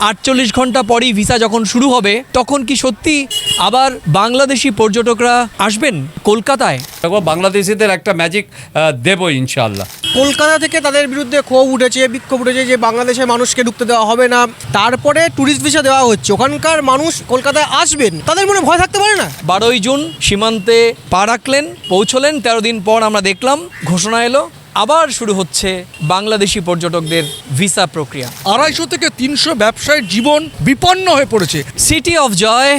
48 ঘন্টা পরই ভিসা যখন শুরু হবে তখন কি সত্যি আবার বাংলাদেশি পর্যটকরা আসবেন কলকাতায়? দেখো, বাংলাদেশিদের একটা ম্যাজিক দেবো ইনশাআল্লাহ। কলকাতা থেকে তাদের বিরুদ্ধে ক্ষোভ উঠেছে, বিক্ষোভ উঠেছে যে বাংলাদেশের মানুষকে ঢুকতে দেওয়া হবে না, তারপরে ট্যুরিস্ট ভিসা দেওয়া হচ্ছে। ওখানকার মানুষ কলকাতায় আসবেন, তাদের মনে ভয় থাকতে পারে না? 12ই জুন সীমান্তে পা রাখলেন, পৌঁছলেন, 13 দিন পর আমরা দেখলাম ঘোষণা এলো আবার শুরু হচ্ছে বাংলাদেশি পর্যটকদের ভিসা প্রক্রিয়া। 250 থেকে 300 ব্যবসায়ীর জীবন বিপন্ন হয়ে পড়েছে। সিটি অফ জয়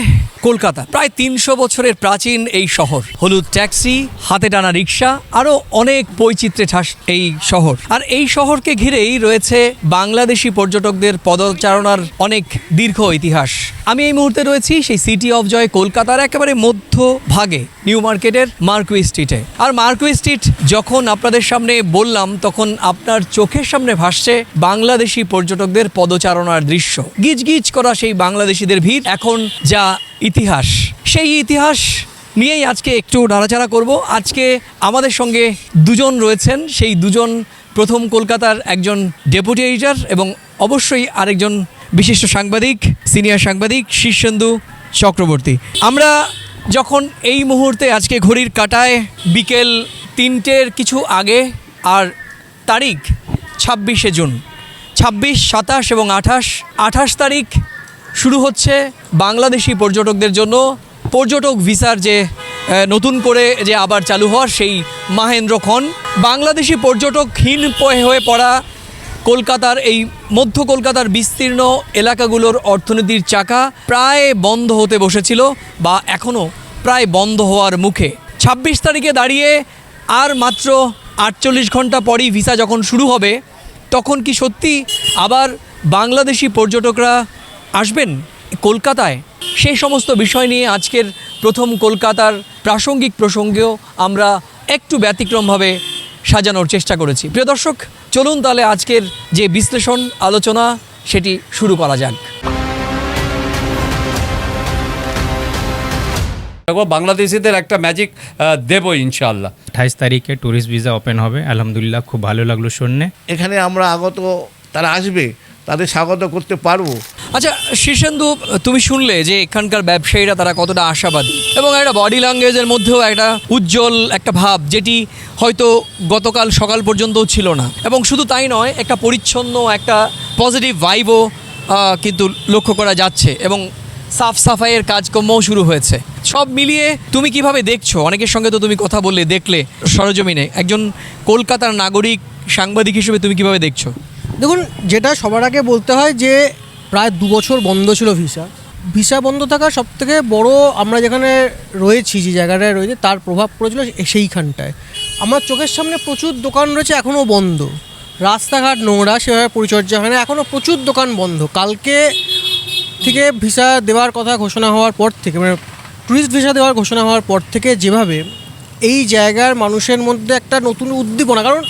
কলকাতা, প্রায় 300 বছরের প্রাচীন এই শহর। হলুদ ট্যাক্সি, হাতে টানা রিক্সা, আরও অনেক বৈচিত্র্যে ঠাস এই শহর। আর এই শহরকে ঘিরেই রয়েছে বাংলাদেশি পর্যটকদের পদচারণার অনেক দীর্ঘ ইতিহাস। আমি এই মুহূর্তে রয়েছি সেই সিটি অফ জয় কলকাতার একেবারে মধ্য ভাগে, নিউ মার্কেটের মার্কুই স্ট্রিটে। আর মার্কুই স্ট্রিট যখন আপনাদের সামনে বললাম তখন আপনার চোখের সামনে ভাসছে বাংলাদেশি পর্যটকদের পদচারণার দৃশ্য। গিজগিজ করা সেই বাংলাদেশিদের ভিড়, এখন যা ইতিহাস, সেই ইতিহাস নিয়েই আজকে একটু নাড়াচাড়া করব। আজকে আমাদের সঙ্গে দুজন রয়েছেন, সেই দুজন প্রথম কলকাতার একজন ডেপুটি এডিটর এবং অবশ্যই আরেকজন বিশিষ্ট সাংবাদিক, সিনিয়র সাংবাদিক শীর্ষেন্দু চক্রবর্তী। আমরা যখন এই মুহূর্তে আজকে ঘড়ির কাঁটায় বিকেল 3টের কিছু আগে, আর তারিখ 26শে জুন, 26, 27 এবং 28 তারিখ শুরু হচ্ছে বাংলাদেশি পর্যটকদের জন্য পর্যটক ভিসার যে নতুন করে যে আবার চালু হওয়ার সেই মাহেন্দ্রক্ষণ। বাংলাদেশি পর্যটকহীন হয়ে পড়া কলকাতার এই মধ্য কলকাতার বিস্তীর্ণ এলাকাগুলোর অর্থনীতির চাকা প্রায় বন্ধ হতে বসেছিল বা এখনও প্রায় বন্ধ হওয়ার মুখে। 26 তারিখে দাঁড়িয়ে আর মাত্র 48 ঘন্টা পরই ভিসা যখন শুরু হবে তখন কি সত্যি আবার বাংলাদেশি পর্যটকরা আসবেন কলকাতায়? সেই সমস্ত বিষয় নিয়ে আজকের প্রথম কলকাতার প্রাসঙ্গিক প্রসঙ্গেও আমরা একটু ব্যতিক্রমভাবে সাজানোর চেষ্টা করেছি। প্রিয় দর্শক, চলুন তাহলে আজকের যে বিশ্লেষণ আলোচনা সেটি শুরু করা যাক। দেখো, বাংলাদেশিদের একটা ম্যাজিক দেবো ইনশাআল্লাহ। 28 তারিখে ট্যুরিস্ট ভিসা ওপেন হবে, আলহামদুলিল্লাহ খুব ভালো লাগলো শুনে। এখানে আমরা আগত, তারা আসবে, তাদের স্বাগত করতে পারবো। আচ্ছা শীর্ষেন্দু, তুমি শুনলে যে এখানকার ব্যবসায়ীরা তারা কতটা আশাবাদী এবং একটা বডি ল্যাঙ্গুয়েজের মধ্যেও একটা উজ্জ্বল একটা ভাব, যেটি হয়তো গতকাল সকাল পর্যন্তও ছিল না। এবং শুধু তাই নয়, একটা পরিচ্ছন্ন একটা পজিটিভ ভাইবও কিন্তু লক্ষ্য করা যাচ্ছে এবং সাফ সাফাইয়ের কাজকর্মও শুরু হয়েছে। সব মিলিয়ে তুমি কিভাবে দেখছো? অনেকের সঙ্গে তো তুমি কথা বললে, দেখলে সরজমিনে, একজন কলকাতার নাগরিক সাংবাদিক হিসেবে তুমি কিভাবে দেখছো? দেখুন, যেটা সবার আগে বলতে হয় যে প্রায় 2 বছর বন্ধ ছিল ভিসা বন্ধ থাকার সবথেকে বড়, আমরা যেখানে রয়েছি, যে জায়গাটায় রয়েছে, তার প্রভাব পড়েছিল সেইখানটায়। আমার চোখের সামনে প্রচুর দোকান রয়েছে এখনও বন্ধ, রাস্তাঘাট নোংরা, সেভাবে পরিচর্যা হয় না, এখনও প্রচুর দোকান বন্ধ। কালকে থেকে ভিসা দেওয়ার কথা ঘোষণা হওয়ার পর থেকে, মানে ট্যুরিস্ট ভিসা দেওয়ার ঘোষণা হওয়ার পর থেকে যেভাবে এই জায়গার মানুষের মধ্যে একটা নতুন উদ্দীপনা, কারণ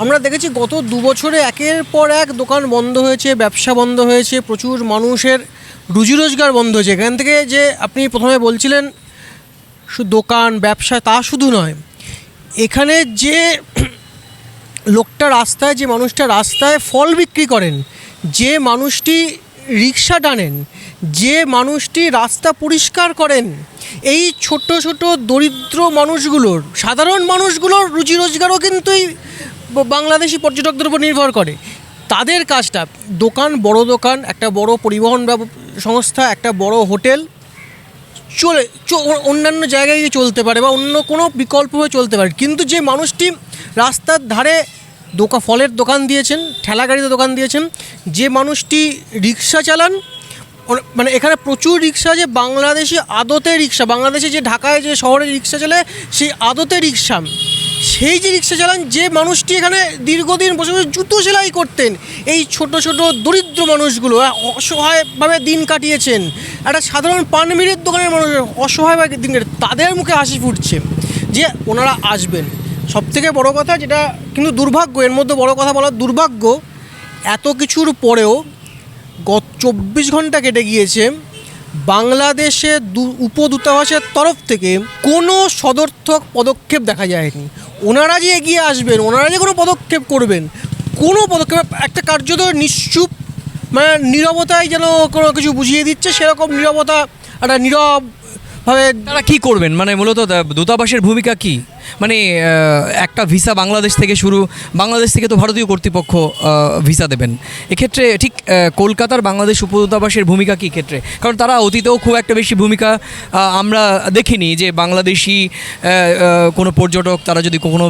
আমরা দেখেছি গত 2 বছরে একের পর এক দোকান বন্ধ হয়েছে, ব্যবসা বন্ধ হয়েছে, প্রচুর মানুষের রুজি রোজগার বন্ধ হয়েছে। এখান থেকে যে আপনি প্রথমে বলছিলেন শুধু দোকান ব্যবসা, তা শুধু নয়, এখানে যে লোকটা রাস্তায়, যে মানুষটা রাস্তায় ফল বিক্রি করেন, যে মানুষটি রিক্সা টানেন, যে মানুষটি রাস্তা পরিষ্কার করেন, এই ছোট ছোট দরিদ্র মানুষগুলোর, সাধারণ মানুষগুলোর রুজি রোজগারও কিন্তু এই বাংলাদেশি পর্যটকদের উপর নির্ভর করে। তাদের কাজটা, বড় দোকান, একটা বড় পরিবহন সংস্থা, একটা বড় হোটেল অন্যান্য জায়গায় গিয়ে চলতে পারে বা অন্য কোনো বিকল্প হয়ে চলতে পারে, কিন্তু যে মানুষটি রাস্তার ধারে ফলের দোকান দিয়েছেন, ঠেলা গাড়িতে দোকান দিয়েছেন, যে মানুষটি রিক্সা চালান, মানে এখানে প্রচুর রিক্সা, যে বাংলাদেশি আদতে রিক্সা, বাংলাদেশে যে ঢাকায় যে শহরে রিক্সা চলে সেই আদতে রিক্সা, সেই যে রিক্সা চালান, যে মানুষটি এখানে দীর্ঘদিন বসে বসে জুতো সেলাই করতেন, এই ছোট ছোট দরিদ্র মানুষগুলো অসহায়ভাবে দিন কাটিয়েছেন, একটা সাধারণ পানমিরের দোকানের মানুষ অসহায়ভাবে দিন কাটে, তাদের মুখে হাসি ফুটছে যে ওনারা আসবেন। সবথেকে বড় কথা যেটা কিন্তু দুর্ভাগ্য, এর মধ্যে বড় কথা বলার দুর্ভাগ্য, এত কিছুর পরেও গত 24 ঘন্টা কেটে গিয়েছে, বাংলাদেশের উপদূতাবাসের তরফ থেকে কোনো সদর্থক পদক্ষেপ দেখা যায়নি। ওনারা যে এগিয়ে আসবেন, ওনারা যে কোনো পদক্ষেপ করবেন, কোনো পদক্ষেপ, একটা কার্যত নিশ্চুপ মানে নীরবতায় যেন কোনো কিছু বুঝিয়ে দিচ্ছে, সেরকম নীরবতা, একটা নীরবভাবে। তারা কি করবেন, মানে মূলত দূতাবাসের ভূমিকা কি? মানে একটা ভিসা বাংলাদেশ থেকে তো ভারতীয় কর্তৃপক্ষ ভিসা দেবেন, এক্ষেত্রে ঠিক কলকাতার বাংলাদেশ উপদূতাবাসের ভূমিকা কী ক্ষেত্রে? কারণ তারা অতীতেও খুব একটা বেশি ভূমিকা আমরা দেখিনি যে বাংলাদেশি কোনো পর্যটক তারা যদি কখনো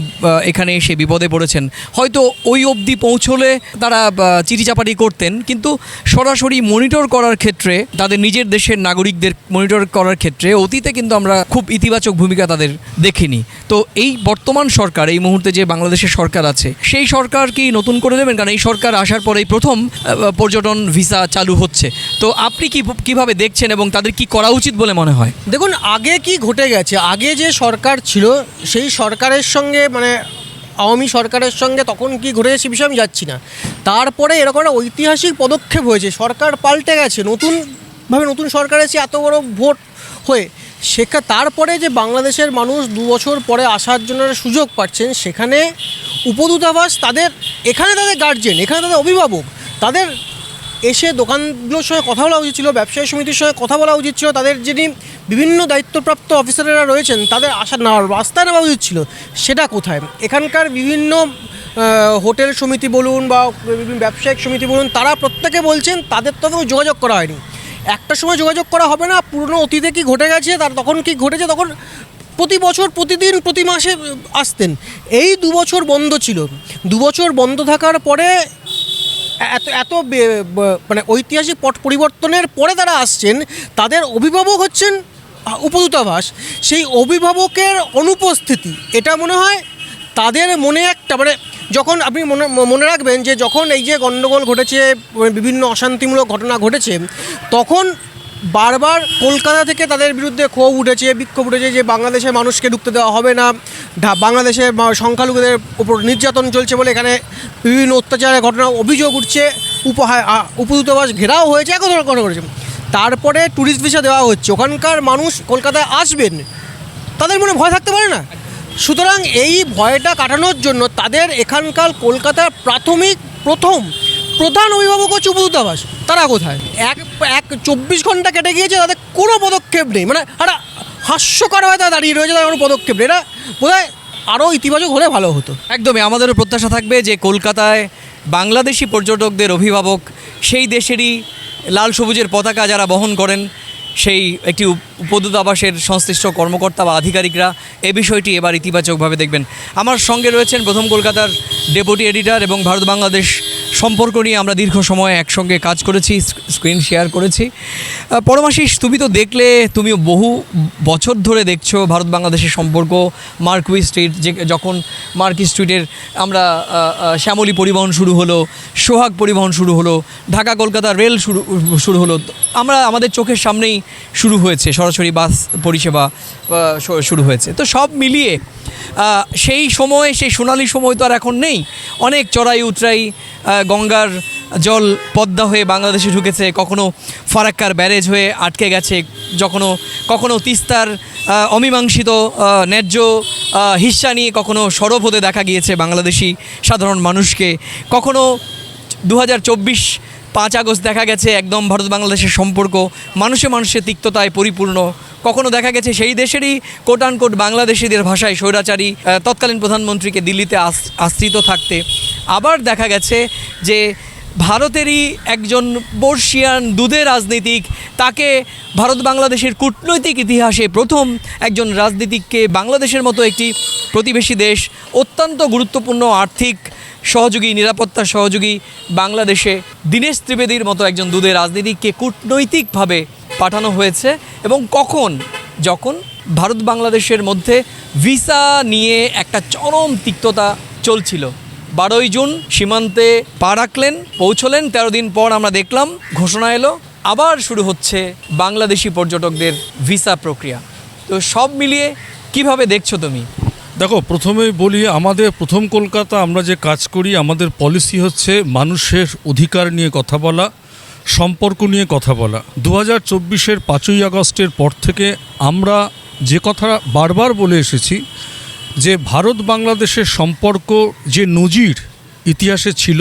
এখানে এসে বিপদে পড়েছেন, হয়তো ওই অবধি পৌঁছলে তারা চিঠিচাপাটি করতেন, কিন্তু সরাসরি মনিটর করার ক্ষেত্রে, তাদের নিজের দেশের নাগরিকদের মনিটর করার ক্ষেত্রে অতীতে কিন্তু আমরা খুব ইতিবাচক ভূমিকা তাদের দেখিনি। তো এই বর্তমান সরকার, এই মুহূর্তে যে বাংলাদেশের সরকার আছে, সেই সরকার কি নতুন করে দেবেন? কারণ এই সরকার আসার পরেই প্রথম পর্যটন ভিসা চালু হচ্ছে। তো আপনি কিভাবে দেখছেন এবং তাদের কি করা উচিত বলে মনে হয়? দেখুন, আগে কি ঘটে গেছে, আগে যে সরকার ছিল সেই সরকারের সঙ্গে, মানে আওয়ামী সরকারের সঙ্গে তখন কি ঘটে গেছে বিষয়ে আমি যাচ্ছি না। তারপরে এরকম একটা ঐতিহাসিক পদক্ষেপ হয়েছে, সরকার পাল্টে গেছে, নতুন সরকার এসে এত বড় ভোট হয়ে তারপরে যে বাংলাদেশের মানুষ 2 বছর পরে আসার জন্য সুযোগ পাচ্ছেন, সেখানে উপদূতাবাস এখানে তাদের গার্জেন, এখানে তাদের অভিভাবক, তাদের এসে দোকানগুলোর সঙ্গে কথা বলা উচিত ছিল, ব্যবসায়ী সমিতির সঙ্গে কথা বলা উচিত ছিল, তাদের যিনি বিভিন্ন দায়িত্বপ্রাপ্ত অফিসারেরা রয়েছেন তাদের রাস্তায় নেওয়া উচিত ছিল। সেটা কোথায়? এখানকার বিভিন্ন হোটেল সমিতি বলুন বা বিভিন্ন ব্যবসায়িক সমিতি বলুন, তারা প্রত্যেকে বলছেন তাদের তো কোনো যোগাযোগ করা হয়নি। একটা সময় যোগাযোগ করা হবে না, পুরনো অতীতে কি ঘটে গেছে, তখন কি ঘটেছে, তখন প্রতি বছর প্রতিদিন প্রতি মাসে আসতেন। এই 2 বছর বন্ধ ছিল, 2 বছর বন্ধ থাকার পরে এত মানে ঐতিহাসিক পট পরিবর্তনের পরে তারা আসছেন, তাদের অভিভাবক হচ্ছেন উপদূতাবাস। সেই অভিভাবকের অনুপস্থিতি, এটা মনে হয় তাদের মনে একটা, মানে যখন আপনি মনে রাখবেন যে যখন এই যে গণ্ডগোল ঘটেছে, বিভিন্ন অশান্তিমূলক ঘটনা ঘটেছে, তখন বারবার কলকাতা থেকে তাদের বিরুদ্ধে ক্ষোভ উঠেছে, বিক্ষোভ উঠেছে যে বাংলাদেশের মানুষকে ঢুকতে দেওয়া হবে না, বাংলাদেশের সংখ্যালঘুদের উপর নির্যাতন চলছে বলে এখানে বিভিন্ন অত্যাচারের ঘটনা অভিযোগ উঠছে, উপদূতাবাস ঘেরাও হয়েছে, এক ধরনের কথা করেছে। তারপরে ট্যুরিস্ট ভিসা দেওয়া হচ্ছে, ওখানকার মানুষ কলকাতায় আসবেন, তাদের মনে ভয় থাকতে পারে না। সুতরাং এই ভয়টা কাটানোর জন্য তাদের এখানকার কলকাতার প্রধান অভিভাবক হচ্ছে উপদূতাবাস। তারা কোথায়? 24 ঘন্টা কেটে গিয়েছে, তাদের কোনো পদক্ষেপ নেই, মানে একটা হাস্যকর হয়ে তারা দাঁড়িয়ে রয়েছে, তাদের কোনো পদক্ষেপ নেই। এটা বোধহয় আরও ইতিবাচক হলে ভালো হতো। একদমই, আমাদেরও প্রত্যাশা থাকবে যে কলকাতায় বাংলাদেশি পর্যটকদের অভিভাবক, সেই দেশেরই লাল সবুজের পতাকা যারা বহন করেন, সেই একটি উপদূতাবাসের সংশ্লিষ্ট কর্মকর্তা বা আধিকারিকরা এই বিষয়টি এবার ইতিবাচকভাবে দেখবেন। আমার সঙ্গে রয়েছেন প্রথম কলকাতার ডেপুটি এডিটর, এবং ভারত বাংলাদেশ সম্পর্ক নিয়ে আমরা দীর্ঘ সময় একসঙ্গে কাজ করেছি, স্ক্রিন শেয়ার করেছি। পরমাশিস, তুমি তো দেখলে, তুমিও বহু বছর ধরে দেখছো ভারত বাংলাদেশের সম্পর্ক। মার্কুই স্ট্রিট, যখন মার্কুই স্ট্রিটের আমরা শ্যামলী পরিবহন শুরু হলো, সোহাগ পরিবহন শুরু হলো, ঢাকা কলকাতা রেল শুরু হলো, আমাদের চোখের সামনেই শুরু হয়েছে, সরাসরি বাস পরিষেবা শুরু হয়েছে। তো সব মিলিয়ে সেই সোনালি সময় তো আর এখন নেই। অনেক চড়াই উতরাই, গঙ্গার জল পদ্মা হয়ে বাংলাদেশে ঢুকেছে, কখনো ফারাক্কার ব্যারেজ হয়ে আটকে গেছে, কখনো তিস্তার অমীমাংসিত ন্যায্য হিস্সা নিয়ে কখনো সরব হতে দেখা গিয়েছে বাংলাদেশি সাধারণ মানুষকে, কখনো 2024 5 আগস্ট দেখা গেছে একদম ভারত বাংলাদেশের সম্পর্ক মানুষে তিক্ততায় পরিপূর্ণ। কখনো দেখা গেছে সেই দেশেরই কোট আনকোট বাংলাদেশিদের ভাষায় স্বৈরাচারী তৎকালীন প্রধানমন্ত্রীকে দিল্লিতে আশ্রিত থাকতে। আবার দেখা গেছে যে ভারতেরই একজন বর্ষিয়ান দুধে রাজনীতিক, তাকে ভারত বাংলাদেশের কূটনৈতিক ইতিহাসে প্রথম একজন রাজনীতিককে বাংলাদেশের মতো একটি প্রতিবেশী দেশ, অত্যন্ত গুরুত্বপূর্ণ আর্থিক সহযোগী, নিরাপত্তা সহযোগী বাংলাদেশে দীনেশ ত্রিবেদীর মতো একজন দুধে রাজনীতিককে কূটনৈতিকভাবে পাঠানো হয়েছে। এবং যখন ভারত বাংলাদেশের মধ্যে ভিসা নিয়ে একটা চরম তিক্ততা চলছিল, 12ই জুন সীমান্তে পা রাখলেন, পৌঁছলেন, 13 দিন পর আমরা দেখলাম ঘোষণা এলো, আবার শুরু হচ্ছে বাংলাদেশি পর্যটকদের ভিসা প্রক্রিয়া। তো সব মিলিয়ে কিভাবে দেখছো তুমি? দেখো, প্রথমেই বলি, আমাদের প্রথম কলকাতা আমরা যে কাজ করি, আমাদের পলিসি হচ্ছে মানুষের অধিকার নিয়ে কথা বলা, সম্পর্ক নিয়ে কথা বলা। 2024-এর 5ই আগস্টের পর থেকে আমরা যে কথা বারবার বলে এসেছি যে ভারত বাংলাদেশের সম্পর্ক যে নজির ইতিহাসে ছিল,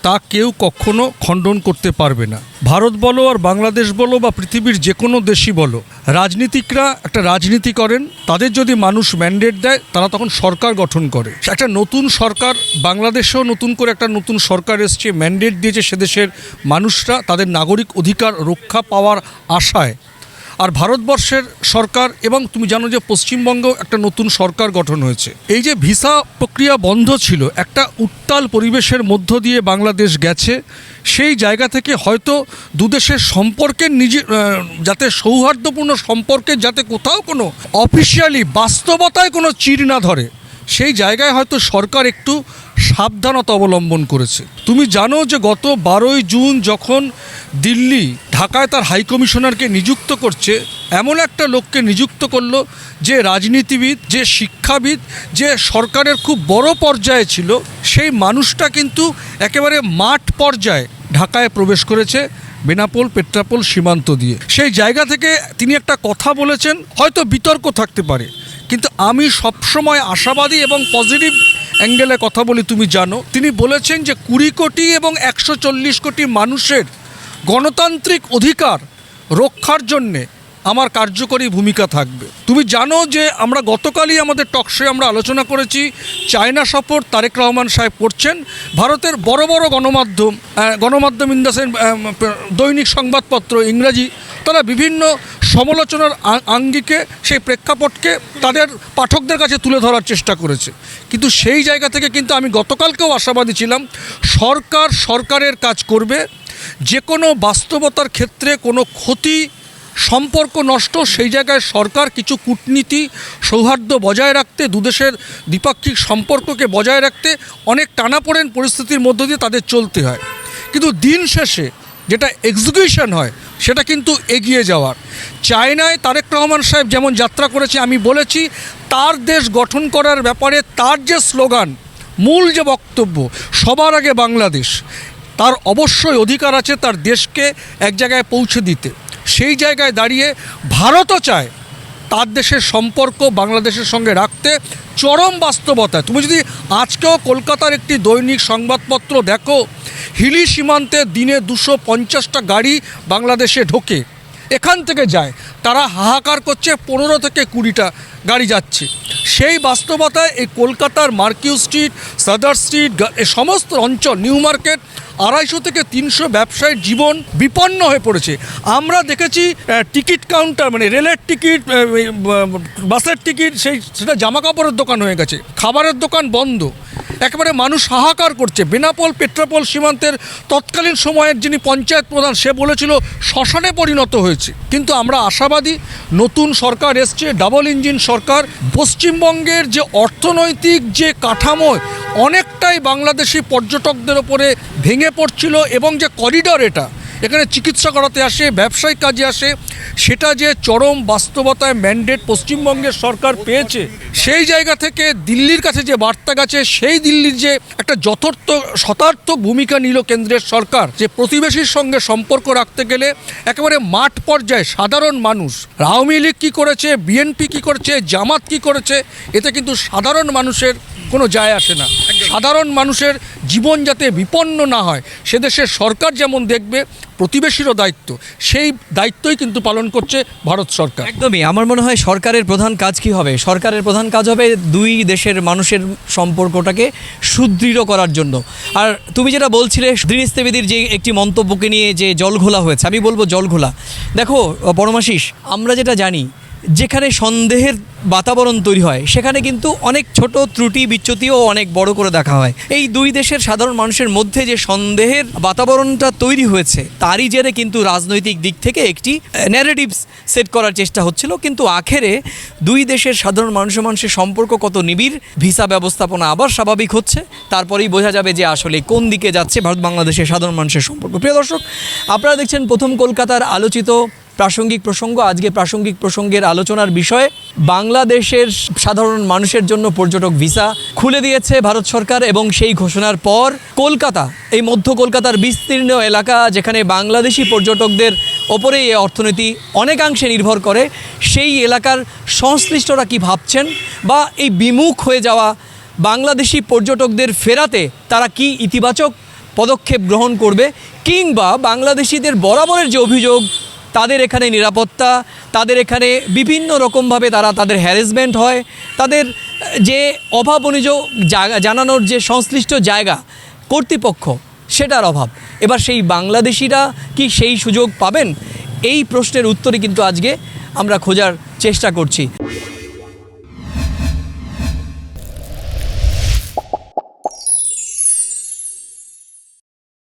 তা কেউ কখনো খণ্ডন করতে পারবে না। ভারত বলো আর বাংলাদেশ বলো বা পৃথিবীর যে কোনো দেশই বলো, রাজনীতিকরা একটা রাজনীতি করেন, তাদের যদি মানুষ ম্যান্ডেট দেয় তারা তখন সরকার গঠন করে। একটা নতুন সরকার, বাংলাদেশেও নতুন করে একটা নতুন সরকার এসছে, ম্যান্ডেট দিয়েছে সেদেশের মানুষরা তাদের নাগরিক অধিকার রক্ষা পাওয়ার আশায়। আর ভারতবর্ষের সরকার, এবং তুমি জানো যে পশ্চিমবঙ্গেও একটা নতুন সরকার গঠন হয়েছে। এই যে ভিসা প্রক্রিয়া বন্ধ ছিল, একটা উত্তাল পরিবেশের মধ্য দিয়ে বাংলাদেশ গেছে, সেই জায়গা থেকে হয়তো দুদেশের সম্পর্কের যাতে সৌহার্দ্যপূর্ণ সম্পর্কের যাতে কোথাও কোনো অফিসিয়ালি বাস্তবতায় কোনো চির না ধরে, সেই জায়গায় হয়তো সরকার একটু সাবধানতা অবলম্বন করেছে। তুমি জানো যে গত 12ই জুন যখন দিল্লি ঢাকায় তার হাইকমিশনারকে নিযুক্ত করছে, এমন একটা লোককে নিযুক্ত করলো যে রাজনীতিবিদ, যে শিক্ষাবিদ, যে সরকারের খুব বড় পর্যায়ে ছিল, সেই মানুষটা কিন্তু একেবারে মাঠ পর্যায়ে ঢাকায় প্রবেশ করেছে বেনাপোল পেট্রাপোল সীমান্ত দিয়ে। সেই জায়গা থেকে তিনি একটা কথা বলেছেন, হয়তো বিতর্ক থাকতে পারে, কিন্তু আমি সবসময় আশাবাদী এবং পজিটিভ অ্যাঙ্গেলে কথা বলি। তুমি জানো তিনি বলেছেন যে 20 কোটি এবং 140 কোটি মানুষের গণতান্ত্রিক অধিকার রক্ষার জন্যে আমার কার্যকরী ভূমিকা থাকবে। তুমি জানো যে আমরা গতকালই আমাদের টকশোয়ে আমরা আলোচনা করেছি, চায়না সফর তারেক রহমান সাহেব করছেন। ভারতের বড় বড় গণমাধ্যম ইন দ্য সেন্স দৈনিক সংবাদপত্র ইংরাজি, তারা বিভিন্ন সমালোচনার আঙ্গিকে সেই প্রেক্ষাপটকে তাদের পাঠকদের কাছে তুলে ধরার চেষ্টা করেছে। কিন্তু সেই জায়গা থেকে কিন্তু আমি গতকালকেও আশাবাদী ছিলাম, সরকারের কাজ করবে। যে কোনো বাস্তবতার ক্ষেত্রে কোনো ক্ষতি, সম্পর্ক নষ্ট, সেই জায়গায় সরকার কিছু কূটনীতি, সৌহার্দ্য বজায় রাখতে, দুদেশের দ্বিপাক্ষিক সম্পর্ককে বজায় রাখতে অনেক টানাপোড়েন পরিস্থিতির মধ্য দিয়ে তাদের চলতে হয়। কিন্তু দিন শেষে যেটা এক্সিকিউশন হয় সেটা কিন্তু এগিয়ে যাওয়ার। চায়নায় তারেক রহমান সাহেব যেমন যাত্রা করেছে, আমি বলেছি তার দেশ গঠন করার ব্যাপারে তার যে স্লোগান, মূল যে বক্তব্য, সবার আগে বাংলাদেশ, তার অবশ্যই অধিকার আছে তার দেশকে এক জায়গায় পৌঁছে দিতে। সেই জায়গায় দাঁড়িয়ে ভারতও চায় তার দেশের সম্পর্ক বাংলাদেশের সঙ্গে রাখতে। চরম বাস্তবতায় তুমি যদি আজকেও কলকাতার একটি দৈনিক সংবাদপত্র দেখো, হিলি সীমান্তে দিনে 250টা গাড়ি বাংলাদেশে ঢোকে, এখান থেকে যায়, তারা হাহাকার করছে 15 থেকে 20টা গাড়ি যাচ্ছে। সেই বাস্তবতায় এই কলকাতার মার্কিউ স্ট্রিট, সাদার স্ট্রিট, এই সমস্ত অঞ্চল, নিউ মার্কেট, 250 থেকে 300 ব্যবসায়ীর জীবন বিপন্ন হয়ে পড়েছে। আমরা দেখেছি টিকিট কাউন্টার, মানে রেলের টিকিট, বাসের টিকিট, সেটা জামা কাপড়ের দোকান হয়ে গেছে, খাবারের দোকান বন্ধ, একেবারে মানুষ হাহাকার করছে। বেনাপোল পেট্রাপোল সীমান্তের তৎকালীন সময়ের যিনি পঞ্চায়েত প্রধান, সে বলেছিল শ্মশানে পরিণত হয়েছে। কিন্তু আমরা আশাবাদী, নতুন সরকার এসছে, ডাবল ইঞ্জিন সরকার। পশ্চিমবঙ্গের যে অর্থনৈতিক যে কাঠামো অনেকটাই বাংলাদেশি পর্যটকদের ওপরে ভেঙে পড়ছিল, এবং যে করিডর, এটা এখানে চিকিৎসা করাতে আসে, ব্যবসায়িক কাজে আসে, সেটা যে চরম বাস্তবতায় ম্যান্ডেট পশ্চিমবঙ্গের সরকার পেয়েছে, সেই জায়গা থেকে দিল্লির কাছে যে বার্তা গেছে, সেই দিল্লির যে একটা শতার্থক ভূমিকা নিল কেন্দ্রের সরকার, যে প্রতিবেশীর সঙ্গে সম্পর্ক রাখতে গেলে একেবারে মাঠ পর্যায়ে সাধারণ মানুষ, আওয়ামী লীগ কী করেছে, বিএনপি কী করেছে, জামাত কী করেছে, এতে কিন্তু সাধারণ মানুষের কোনো যায় আসে না। সাধারণ মানুষের জীবন যাতে বিপন্ন না হয় সেদেশের সরকার যেমন দেখবে, প্রতিবেশীরও দায়িত্ব, সেই দায়িত্বই কিন্তু পালন করছে ভারত সরকার। একদমই। আমার মনে হয় সরকারের প্রধান কাজ কি হবে? সরকারের প্রধান কাজ হবে দুই দেশের মানুষের সম্পর্কটাকে সুদৃঢ় করার জন্য। আর তুমি যেটা বলছিলে দিনেশ ত্রিবেদীর যে একটি মন্তব্যকে নিয়ে যে জলঘোলা হয়েছে, আমি বলবো জলঘোলা। দেখো পরমাশিস, আমরা যেটা জানি, যেখানে সন্দেহের বাতাবরণ তৈরি হয় সেখানে কিন্তু অনেক ছোট ত্রুটি বিচ্যুতিও অনেক বড় করে দেখা হয়। এই দুই দেশের সাধারণ মানুষের মধ্যে যে সন্দেহের বাতাবরণটা তৈরি হয়েছে, তারই জেরে কিন্তু রাজনৈতিক দিক থেকে একটি ন্যারেটিভ সেট করার চেষ্টা হচ্ছিল। কিন্তু আখেরে দুই দেশের সাধারণ মানুষের সম্পর্ক কত নিবিড়, ভিসা ব্যবস্থাপনা আবার স্বাভাবিক হচ্ছে, তারপরেই বোঝা যাবে যে আসলে কোন দিকে যাচ্ছে ভারত বাংলাদেশের সাধারণ মানুষের সম্পর্ক। প্রিয় দর্শক, আপনারা দেখছেন প্রথম কলকাতার আলোচিত প্রাসঙ্গিক প্রসঙ্গ। আজকে প্রাসঙ্গিক প্রসঙ্গের আলোচনার বিষয় বাংলাদেশের সাধারণ মানুষের জন্য পর্যটক ভিসা খুলে দিয়েছে ভারত সরকার, এবং সেই ঘোষণার পর কলকাতা, এই মধ্য কলকাতার বিস্তীর্ণ এলাকা যেখানে বাংলাদেশি পর্যটকদের ওপরেই এই অর্থনীতি অনেকাংশে নির্ভর করে, সেই এলাকার সংশ্লিষ্টরা কি ভাবছেন, বা এই বিমুখ হয়ে যাওয়া বাংলাদেশি পর্যটকদের ফেরাতে তারা কি ইতিবাচক পদক্ষেপ গ্রহণ করবে, কিংবা বাংলাদেশিদের বরাবরের যে অভিযোগ তাদের এখানে নিরাপত্তা, তাদের এখানে বিভিন্ন রকমভাবে তাদের হ্যারাসমেন্ট হয়, তাদের যে অভাবনীয় জানানোর যে সংশ্লিষ্ট জায়গা কর্তৃপক্ষ সেটার অভাব, এবার সেই বাংলাদেশিরা কি সেই সুযোগ পাবেন? এই প্রশ্নের উত্তরই কিন্তু আজকে আমরা খোঁজার চেষ্টা করছি।